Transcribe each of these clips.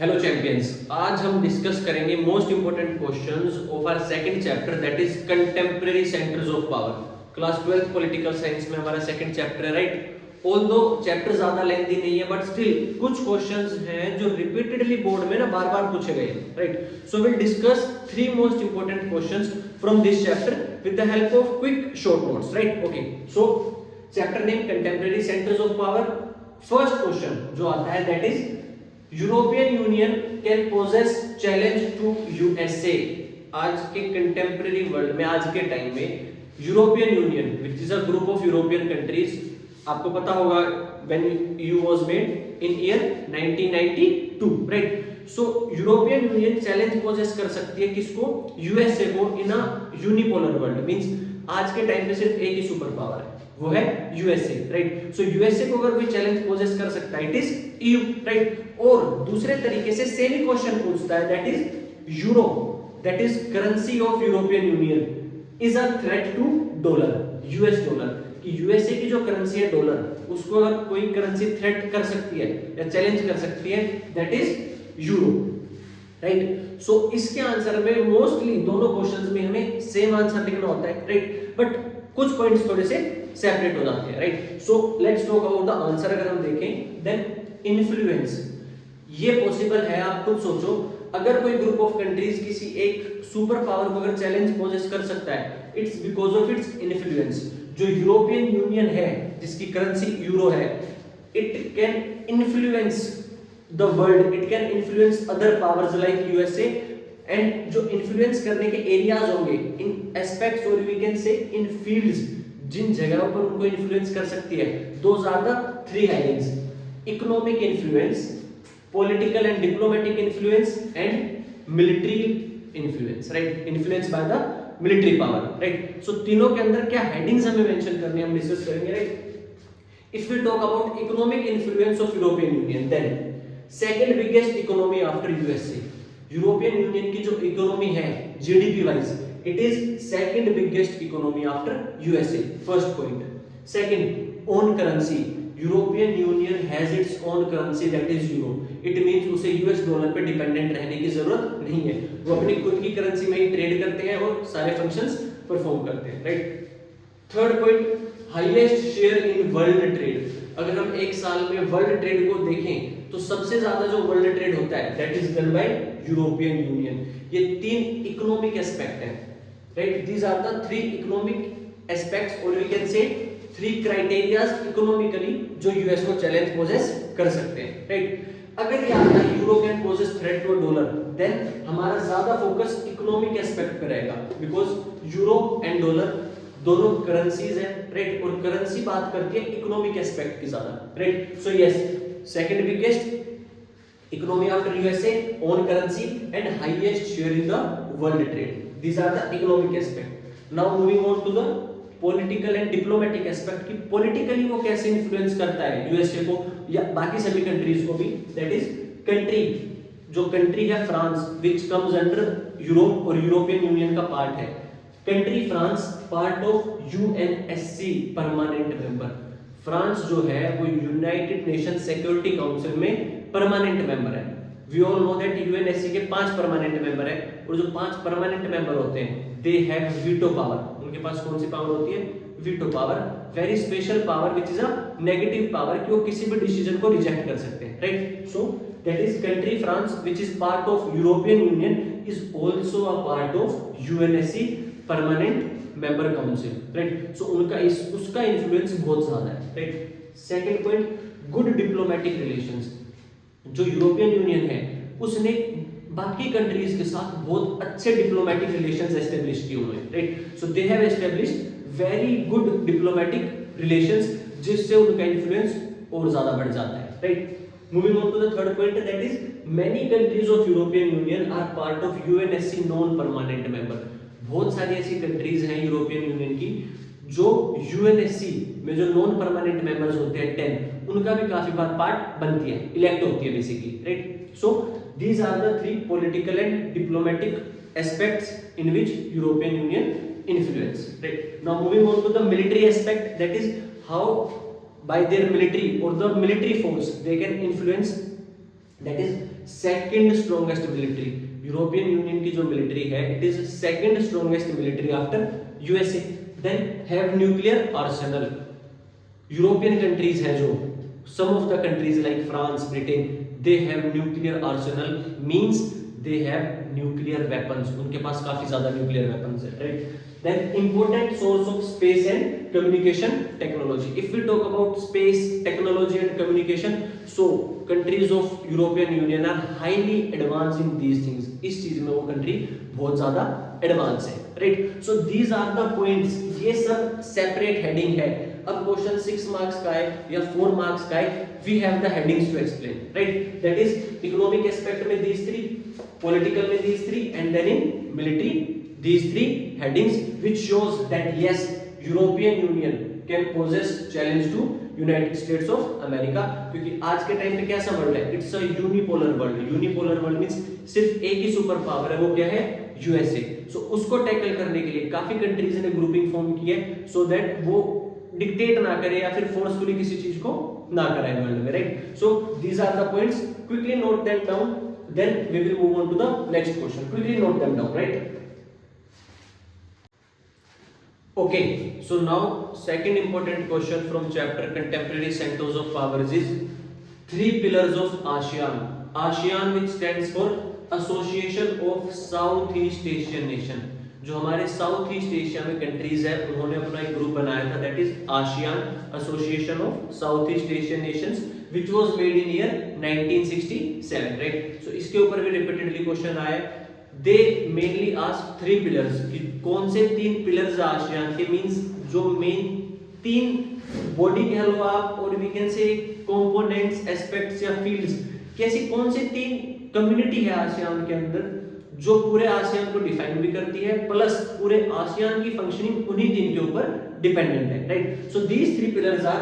Hello champions, आज हम discuss करेंगे most important questions of our second chapter that is contemporary centres of power. Class 12th political science में हमारा second chapter है, right. Although chapter ज्यादा lengthy नहीं है बट स्टिल कुछ क्वेश्चंस हैं जो रिपीटेडली बोर्ड में ना बार-बार पूछे गए हैं, right. So will discuss three most important questions from this chapter with the help of quick short notes, right. Okay, so chapter name contemporary centres of power. First question जो आता है that is European Union can poses challenge to USA. आज के contemporary world में, आज के time में European Union which is a group of European countries, आपको पता होगा when EU was made in year 1992, right. So European union challenge poses कर सकती है किसको? यूएसए को इन अ यूनिपोलर वर्ल्ड। मींस आज के टाइम पे सिर्फ एक ही सुपर पावर है, वो है यूएसए, राइट। सो यूएसए को अगर कोई चैलेंज पोजेस कर सकता है इट इज ईयू, राइट। और दूसरे तरीके से सेम ही क्वेश्चन पूछता है that is euro, that is currency of European union is a threat to dollar, US dollar. कि यूएसए की जो करेंसी है डॉलर, उसको अगर कोई करेंसी थ्रेट कर सकती है या चैलेंज कर सकती है that is euro, right. So इसके आंसर में मोस्टली दोनों क्वेश्चंस में हमें सेम आंसर लिखना होता है, राइट। बट कुछ पॉइंट्स थोड़े से सेपरेट हो जाते हैं, right. So let's talk about the answer. अगर हम देखें देन इन्फ्लुएंस, ये पॉसिबल है। आप खुद सोचो, अगर कोई ग्रुप ऑफ कंट्रीज किसी एक सुपर पावर को अगर चैलेंज पोजेस कर सकता है, it's because of its influence. जो यूरोपियन यूनियन है जिसकी करेंसी यूरो है, it can influence the world, it can influence other powers like USA. And जो इन्फ्लुएंस करने के एरियाज होंगे इन एस्पेक्ट्स और we can say in fields, जिन जगहों पर उनको इन्फ्लुएंस कर सकती है, those are the three headings: economic influence, political and diplomatic influence and military influence, right? Influence by the military power, right? So तीनों के अंदर क्या हेडिंग्स हमें मेंशन करने हम डिस्कस करेंगे, right? If we talk about economic influence of European Union, then second biggest economy after USA, European Union की जो इकोनॉमी है GDP wise, it is second biggest economy after USA, first point. Second, own currency, European union has its own currency that is euro. It means उसे US dollar पे dependent रहने की जरूरत नहीं है, वो अपनी खुद की करेंसी में ही ट्रेड करते हैं और सारे फंक्शंस परफॉर्म करते हैं, right. Third point, highest share in world trade. अगर हम एक साल में वर्ल्ड ट्रेड को देखें तो सबसे ज्यादा जो वर्ल्ड ट्रेड होता है that is done by European Union. ये तीन इकोनॉमिक एस्पेक्ट हैं, right. These are the three economic aspects और we can say three criterias economically जो यूएस को चैलेंज पोजेस कर सकते हैं, राइट। अगर ये आता है euro can poses threat to dollar, then हमारा ज्यादा फोकस इकोनॉमिक एस्पेक्ट पे रहेगा, बिकॉज यूरो एंड डॉलर दोनों करेंसीज हैं, राइट। और करेंसी बात करती है इकोनॉमिक एस्पेक्ट की ज्यादा, right. So yes, second biggest economy after USA, own currency and highest share in the world trade. These are the economic aspect. Now moving on to the political and diplomatic aspect की politically वो कैसे influence करता है USA को या बाकी सभी countries को भी, दैट इज कंट्री, जो कंट्री है France which comes under Europe और यूरोपियन यूनियन का पार्ट है। Country France part of UNSC permanent member. France जो है वो यूनाइटेड नेशन सिक्योरिटी काउंसिल में परमानेंट मेंबर है। We all know that UNSC के 5 परमानेंट मेंबर है और जो 5 परमानेंट मेंबर होते हैं दे हैव वीटो पावर। उनके पास कौन सी पावर होती है? Veto power, very special power which is a negative power, कि वो किसी भी डिसीजन को रिजेक्ट कर सकते हैं, right. So that is country France which is part of European union is also a part of UNSC permanent member council, right. So उनका उसका इन्फ्लुएंस बहुत ज्यादा है, right. Second point, good diplomatic relations. जो European union है उसने बाकी countries के साथ बहुत अच्छे डिप्लोमेटिक रिलेशंस एस्टेब्लिश किए हुए हैं, right. So they have established very good diplomatic relations, जिससे उनका इन्फ्लुएंस और ज्यादा बढ़ जाता है, right. Moving on to the third point that is many countries of European Union are part of UNSC non permanent member. बहुत सारी ऐसी कंट्रीज हैं यूरोपियन यूनियन की जो यूएनएससी में जो नॉन परमानेंट मेंबर्स होते हैं 10, उनका भी काफी बार पार्ट बनती है, इलेक्ट होती है basically, right. So these are the three political and diplomatic aspects in which European Union influence, right. Now moving on to the military aspect, that is how by their military or the military force they can influence, that is second strongest military. European Union की जो military है it is second strongest military after USA. Then have nuclear arsenal. European countries है जो some of the countries like France, Britain, they have nuclear arsenal, means they have nuclear weapons, उनके पास काफी ज्यादा nuclear weapons है, right? Then important source of space and communication technology. If we talk about space technology and communication, so countries of European Union are highly advanced in these things. इस चीज में वो country बहुत ज्यादा advanced है, right? So these are the points. ये सब separate heading है। अब क्वेश्चन 6 मार्क्स का है या 4 मार्क्स का है, we have the headings to explain, right? That is economic aspect में these 3, पॉलिटिकल में these 3, and then in military these 3 headings which shows that yes, European Union can poses challenge to United States of America, क्योंकि आज के time पे कैसा world है, it's a unipolar world. Unipolar world means सिर्फ एक ही super power है, वो क्या है, यूएसए। सो उसको टैकल करने के लिए काफी कंट्रीज ने ग्रुपिंग फॉर्म की है सो दैट वो डिक्टेट ना करे या फिर फोर्सफुली किसी चीज को ना कराए वर्ल्ड में, right? So these are the points, quickly note them down, then we will move on to the next question. Quickly note them down, right? Okay, so now second important question from chapter contemporary centres of powers is 3 pillars of ASEAN. ASEAN which stands for association of south east Asian nation. जो हमारे south east Asia में countries है उन्होंने अपना एक group बनाया था, that is ASEAN, Association of south east Asian Nations, which was made in year 1967, right? So इसके ऊपर भी रिपीटेडली क्वेश्चन आया। दे मेनली आस्क 3 पिलर्स, कि कौन से 3 पिलर्स आसियान के, मींस जो मेन 3 बॉडी कह लो आप, और we can say components, aspects या फील्ड्स, कैसी कौन से 3 कम्युनिटी है आसियान के अंदर जो पूरे आसियान को डिफाइन भी करती है, प्लस पूरे आसियान की फंक्शनिंग उन्हीं 3 के ऊपर डिपेंडेंट है, right? So these 3 pillars are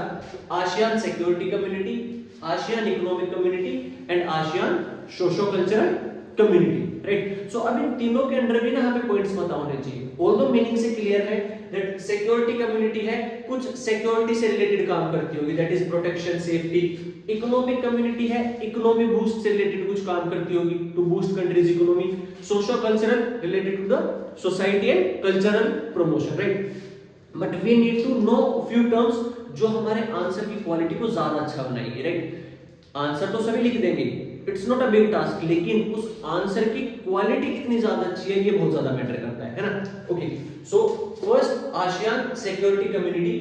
ASEAN security community, ASEAN economic community and ASEAN socio cultural community, right? So अब इन तीनों के अंदर भी ना हमें पॉइंट्स पता होने चाहिए। ऑल्दो मीनिंग से क्लियर है दैट सिक्योरिटी कम्युनिटी है, कुछ सिक्योरिटी से रिलेटेड काम करती होगी, that is protection, safety. Economic community है, इकोनॉमी बूस्ट से रिलेटेड कुछ काम करती होगी, to boost countries economy. Socio cultural related to the society and cultural promotion, right? But we need to know few terms जो हमारे आंसर की quality को ज्यादा अच्छा बनाएंगे, राइट? आंसर तो सभी लिख देंगे, it's not a big task, लेकिन उस आंसर की क्वालिटी कितनी ज्यादा अच्छी है ये बहुत ज्यादा मैटर करता है ना? Okay, so first ASEAN security community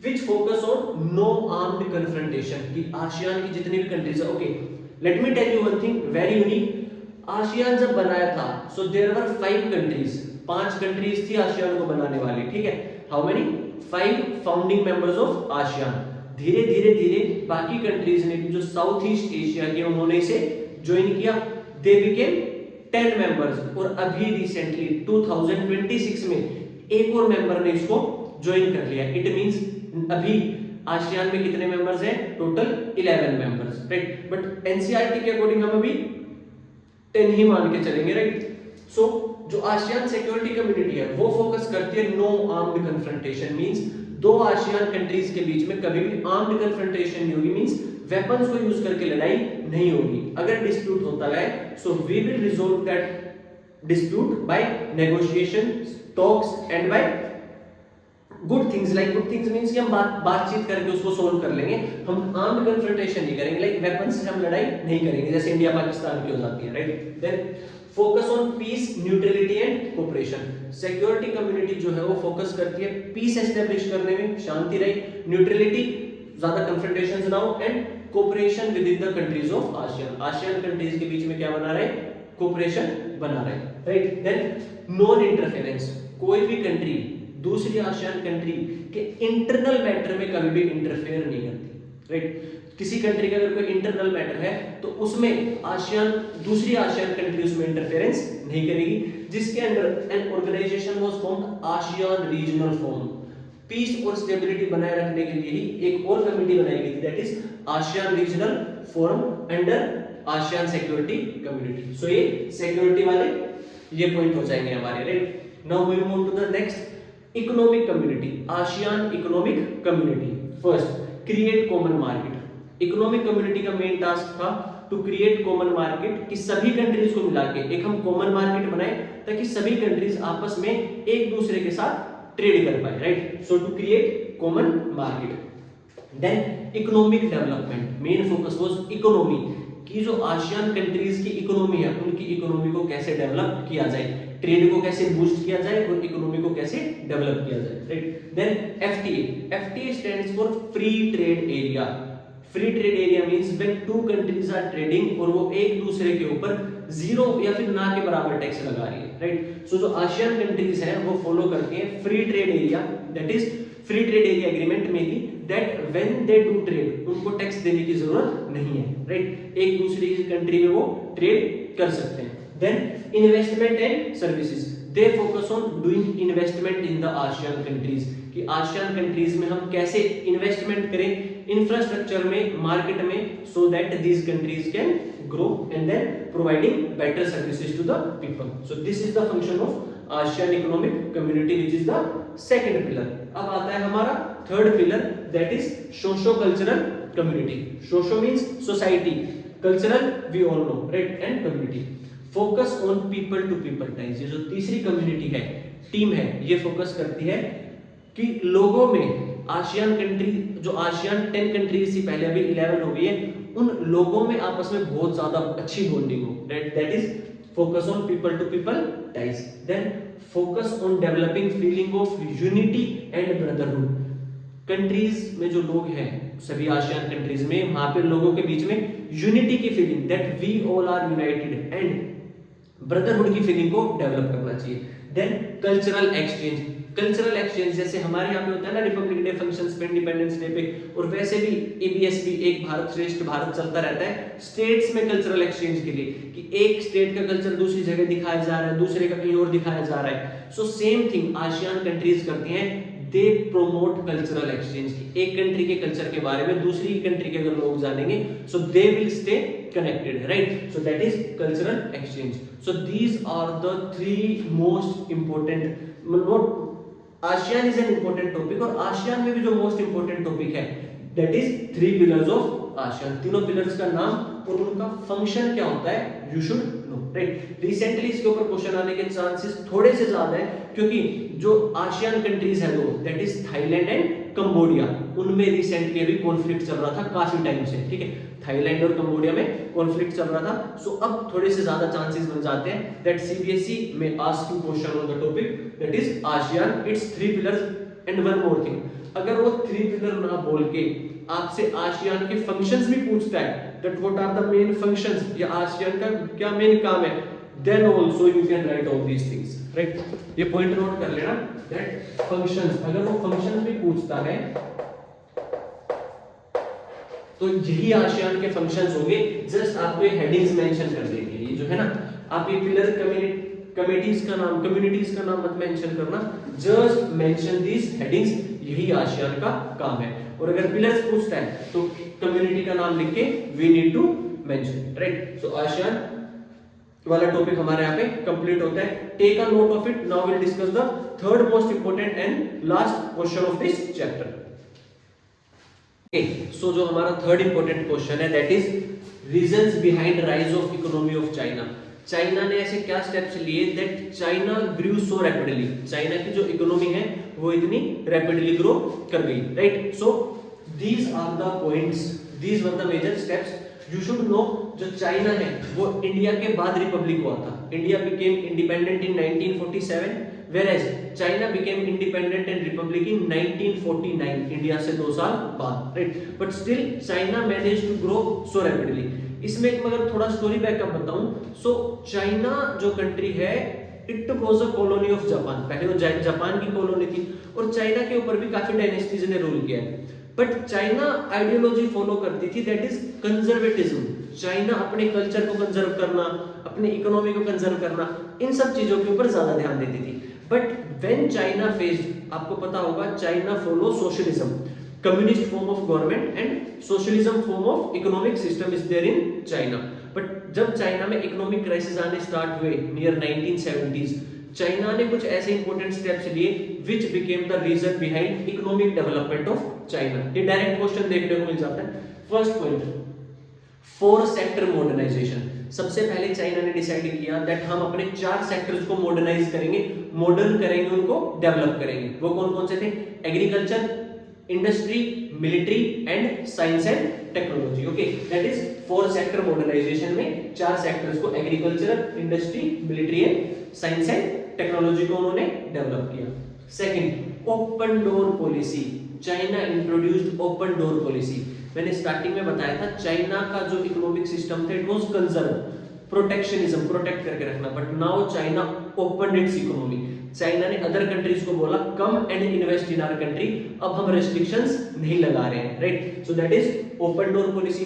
which focus on no armed confrontation, कि आसियान की जितनी भी कंट्रीज है। Okay, let me tell you one thing very unique. ASEAN जब बनाया था so there were 5 countries, 5 countries थी आसियान को बनाने वाली, ठीक है? How many? 5 founding members of ASEAN. धीरे धीरे धीरे बाकी कंट्रीज ने जो साउथ ईस्ट एशिया के उन्होंने इसे ज्वाइन किया, दे बिकेम 10 मेंबर्स, और अभी रिसेंटली 2026 में एक और मेंबर ने इसको ज्वाइन कर लिया। इट मींस अभी आसियान में कितने मेंबर्स हैं? Total 11 members, right? But NCERT के अकॉर्डिंग हम अभी 10 ही मान के चलेंगे, राइट? सो जो आसियान सिक्योरिटी कम्युनिटी है वो फोकस करती है no armed confrontation, means 2 ASEAN countries के बीच में कभी भी आर्म्ड कन्फ्रंटेशन नहीं होगी, मींस वेपन्स को यूज करके लड़ाई नहीं होगी। अगर डिस्प्यूट होता है so we will resolve that dispute by negotiation, talks and by good things. Like good things means कि हम बातचीत करके उसको सोल्व कर लेंगे, हम आर्म्ड कन्फ्रंटेशन नहीं करेंगे, लाइक वेपन्स से हम लड़ाई नहीं करेंगे जैसे इंडिया पाकिस्तान की हो जाती है, right? Then focus on peace, neutrality and cooperation. Security community जो है वो फोकस करती है पीस एस्टेब्लिश करने में, शांति रहे, न्यूट्रलिटी, ज्यादा कन्फ्रंटेशंस ना हो, and cooperation with in the countries of ASEAN. ASEAN countries के बीच में क्या बना रहे? कोऑपरेशन बना रहे, राइट? देन नॉन इंटरफेरेंस, कोई भी कंट्री दूसरी आसियान कंट्री के इंटरनल मैटर में कभी भी इंटरफेयर नहीं करती, राइट? किसी कंट्री का अगर कोई इंटरनल मैटर है तो उसमें आसियान, दूसरी आसियान कंट्री उसमें इंटरफेरेंस नहीं करेगी, जिसके under an organisation was formed, ASEAN regional forum. Peace और स्टेबिलिटी बनाए रखने के लिए ही एक और कमेटी बनाई गई थी, that is ASEAN regional forum under ASEAN security community. So ये सिक्योरिटी वाले ये पॉइंट हो जाएंगे हमारे, right? Now we move on to the next, economic community, ASEAN economic community. First, create common market. Economic community का main task था to create common market, कि सभी कंट्रीज को मिला के एक हम कॉमन मार्केट बनाए ताकि सभी कंट्रीज आपस में एक दूसरे के साथ ट्रेड कर पाए, right. So to create common market. Then economic development, main focus was economy, कि जो आसियान कंट्रीज की इकोनॉमी है उनकी इकोनॉमी को कैसे डेवलप किया जाए, ट्रेड को कैसे बूस्ट किया जाए और इकोनॉमी को कैसे डेवलप किया जाए, right. Then FTA stands for free trade area. Free trade area means when two countries are trading और वो एक दूसरे के ऊपर जीरो या फिर ना के बराबर टैक्स लगा रही है, राइट। सो जो आसियान कंट्रीज हैं वो फॉलो करती हैं free trade area, that is free trade area agreement में भी that when they do trade उनको टैक्स देने की जरूरत नहीं है, राइट। एक दूसरे की कंट्री में वो ट्रेड कर सकते हैं। Then investment and services, they focus on doing investment in the ASEAN countries, कि आसियान कंट्रीज में हम कैसे इन्वेस्टमेंट करें इंफ्रास्ट्रक्चर में, मार्केट में, so that these countries can grow and then providing better services to the people. So this is the function of ASEAN economic community which is the second pillar. अब आता है हमारा third pillar, that is socio cultural community. Socio means society, cultural we all know, right, and community. Focus on people to people ties, ये जो तीसरी community है, team है, ये फोकस करती है कि लोगों में आसियान कंट्री, जो आसियान 10 कंट्रीज थी पहले, अभी 11 हो गई है, उन लोगों में आपस में बहुत ज्यादा अच्छी बॉन्डिंग हो, that is focus on people to people ties. Then focus on developing feeling of unity and brotherhood. Countries में जो लोग हैं सभी आसियान कंट्रीज में, वहां पे लोगों के बीच में यूनिटी की feeling, that we all are united, and brotherhood की फीलिंग को डेवलप करना चाहिए। Then cultural exchange, cultural exchange जैसे हमारे यहाँ पे होता है ना रिपब्लिक डे फंक्शंस पे, इंडिपेंडेंस डे पे, और वैसे भी एबीएस भी, एक भारत श्रेष्ठ भारत चलता रहता है स्टेट्स में कल्चरल एक्सचेंज के लिए, कि एक स्टेट का कल्चर दूसरी जगह दिखाया जा रहा है, दूसरे का कहीं और दिखाया जा रहा है। So same thing ASEAN countries करती हैं, दे प्रोमोट कल्चरल एक्सचेंज। एक कंट्री के कल्चर के बारे में दूसरी कंट्री के अगर लोग जानेंगे, so they will stay connected, right? So that is cultural exchange. So these are the three most important, not ASEAN is an important topic, और ASEAN में भी जो most important topic है that is 3 pillars of ASEAN। तीनों pillars का नाम और उनका फंक्शन क्या होता है you should know, right? Recently इसके ऊपर क्वेश्चन आने के चांसेस थोड़े से ज्यादा है, क्योंकि जो आसियान कंट्रीज है वो that is Thailand and Cambodia, उनमें रिसेंटली अभी कॉन्फ्लिक्ट चल रहा था काफी टाइम से, ठीक है, थाईलैंड और कंबोडिया में कॉन्फ्लिक्ट चल रहा था। सो अब थोड़े से ज्यादा चांसेस बन जाते हैं दैट सीबीएसई में ask you question on the topic that is ASEAN, it's 3 pillars and one more thing. अगर वो 3 पिलर ना बोल के आपसे आसियान के फंक्शंस भी पूछता है that what are the main functions, या आसियान का क्या मेन काम है, then also you can write all these things, right. ये पॉइंट नोट कर लेना दैट फंक्शंस, अगर वो फंक्शंस भी पूछता है तो यही आसियान के फंक्शंस होंगे। जस्ट आपको ये हेडिंग्स मेंशन कर देंगे, ये जो है ना, आप ये पिलर कमिटीज का नाम, कम्युनिटीज का नाम मत मेंशन करना, जस्ट मेंशन दीस हेडिंग्स, यही आसियान का काम है। और अगर पिलर्स पूछता है तो कम्युनिटी का नाम लिख के we need to mention, right. So ASEAN वाला टॉपिक हमारे यहाँ पे कंप्लीट होता है। Take a note of it. Now will discuss the third most important and last question of this chapter. So जो हमारा थर्ड इंपोर्टेंट क्वेश्चन है that is reasons behind rise of economy of China. China ने ऐसे क्या steps लिए that China grew so rapidly, China की जो economy है वो इतनी रैपिडली ग्रो कर गई, right. So these are the points, these were the major steps you should know. जो चाइना है वो इंडिया के बाद रिपब्लिक हुआ था, India became independent in 1947 whereas China became independent and republic in 1949, India से 2 साल बाद, right. But still China managed to grow so rapidly। इसमें एक मगर थोड़ा स्टोरी बैकअप बताऊं, सो चाइना जो कंट्री है it was a colony of Japan, पहले वो जापान की कॉलोनी थी और चाइना के ऊपर भी काफी डायनेस्टीज ने रूल किया है। बट चाइना आइडियोलॉजी फॉलो करती थी दैट इज कंजर्वेटिज्म। चाइना अपने कल्चर को कंजर्व करना, अपनी इकोनॉमी को कंजर्व करना, इन सब चीजों के ऊपर ज्यादा ध्यान देती थी। बट व्हेन चाइना फेस्ड, आपको पता होगा China follow socialism, communist form of government and socialism form of economic system is there in China. But जब चाइना में इकोनॉमिक क्राइसिस आने स्टार्ट हुए नियर 1970s, चाइना ने कुछ ऐसे इंपॉर्टेंट स्टेप्स लिए which became the reason behind economic development of China. ये direct question देखने को मिल जाता है। First point, 4 sector modernisation. सबसे पहले चाइना ने डिसाइड किया दैट हम अपने 4 सेक्टर्स को मॉडर्नाइज करेंगे, मॉडर्न करेंगे, उनको डेवलप करेंगे। वो कौन कौन से थे? Agriculture, industry, military and science and technology. Okay, that is 4 sector modernisation में 4 सेक्टर्स को agriculture, industry, military and science and technology को उन्होंने डेवलप किया। Second, open door policy. China introduced open door policy. मैंने स्टार्टिंग में बताया था China का जो इकोनॉमिक सिस्टम था it was conserve, protectionism, protect करके रखना, but now China open its economy. China ने अदर कंट्रीज को बोला come and invest in our country, अब हम रेस्ट्रिक्शंस नहीं लगा रहे हैं, right? So that is open door policy.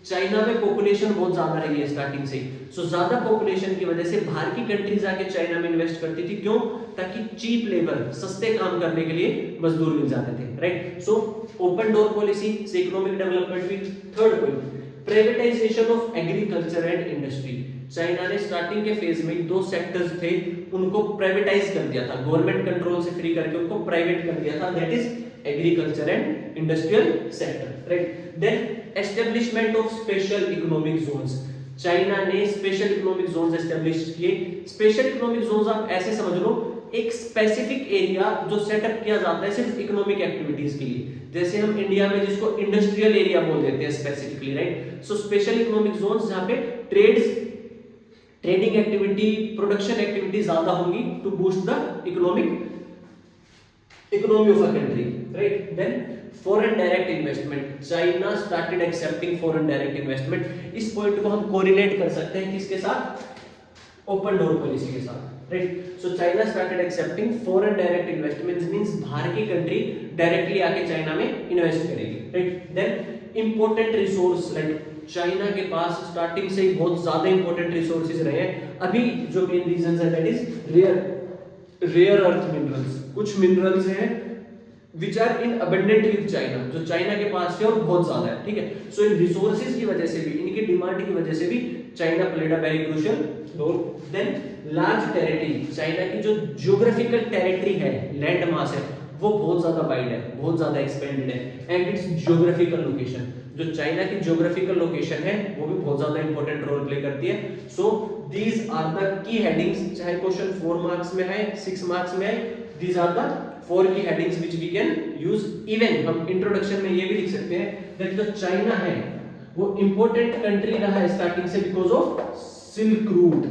China में पॉपुलेशन बहुत ज्यादा रही है स्टार्टिंग से, सो ज्यादा पॉपुलेशन की वजह से बाहर की कंट्रीज आके चाइना में इन्वेस्ट करती थी। क्यों? ताकि चीप लेबर, सस्ते काम करने के लिए मजदूर मिल जाते थे, right? So open door policy से इकोनॉमिक डेवलपमेंट हुई। Third point, privatisation of agriculture and industry. China ने स्टार्टिंग के फेज में 2 सेक्टर्स थे उनको प्राइवेटाइज कर दिया था, गवर्नमेंट कंट्रोल से फ्री करके उनको प्राइवेट कर दिया था, that is agriculture and industrial sector, right? Then establishment of special economic zones. China ने स्पेशल इकोनॉमिक जोन्स एस्टेब्लिश किए। स्पेशल इकोनॉमिक जोन्स आप ऐसे समझ लो, एक स्पेसिफिक एरिया जो सेटअप किया जाता है सिर्फ इकोनॉमिक एक्टिविटीज के लिए, जैसे हम इंडिया में जिसको इंडस्ट्रियल एरिया बोल देते हैं specifically, right? So special economic zones जहां पे ट्रेडिंग एक्टिविटी, प्रोडक्शन एक्टिविटी ज्यादा होंगी to boost the economy of a country, right? Then foreign direct investment. China started accepting foreign direct investment. इस पॉइंट को हम कोरिलेट कर सकते हैं किसके साथ? ओपन डोर पॉलिसी के साथ, right? So China started accepting foreign direct investment, means बाहर की कंट्री डायरेक्टली आके चाइना में इन्वेस्ट करेगी, right? Then important resource, like China के पास स्टार्टिंग से ही बहुत ज्यादा इंपॉर्टेंट रिसोर्सेज रहे हैं। अभी जो मेन रीजंस है that is rare earth minerals. कुछ मिनरल्स हैं which are in abundant with China, जो चाइना के पास है और बहुत ज्यादा है, ठीक है? सो इन रिसोर्सेज की वजह से भी, इनकी डिमांड की वजह से भी China played a very crucial role. Then large territory. China की जो ज्योग्राफिकल टेरिटरी है, लैंड मास है, वो बहुत ज्यादा वाइड है, बहुत ज्यादा एक्सपेंडेड है। एंड इट्स ज्योग्राफिकल लोकेशन, जो चाइना की ज्योग्राफिकल लोकेशन है वो भी बहुत ज्यादा इंपॉर्टेंट रोल प्ले करती है। So these are the key headings, चाहे क्वेश्चन 4 मार्क्स में है, 6 मार्क्स में है, दीज आर द 4 की headings which we can use. Even हम इंट्रोडक्शन में ये भी लिख सकते हैं दैट जो चाइना है वो इंपॉर्टेंट कंट्री रहा है स्टार्टिंग से because of silk route.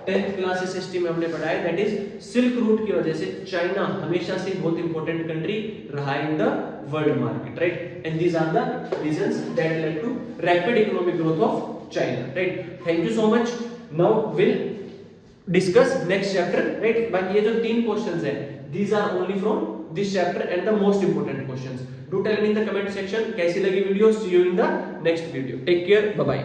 10th class SST में हमने पढ़ा है दैट इज सिल्क रूट की वजह से चाइना हमेशा से बहुत इंपॉर्टेंट कंट्री रहा in the world market, right? And these are the reasons that led to rapid economic growth of China, right? Thank you so much. Now will discuss next chapter, right? बाकी ये जो 3 questions हैं these are only from this chapter and the most important questions. Do tell me in the comment section कैसी लगी video. See you in the next video. Take care. Bye bye.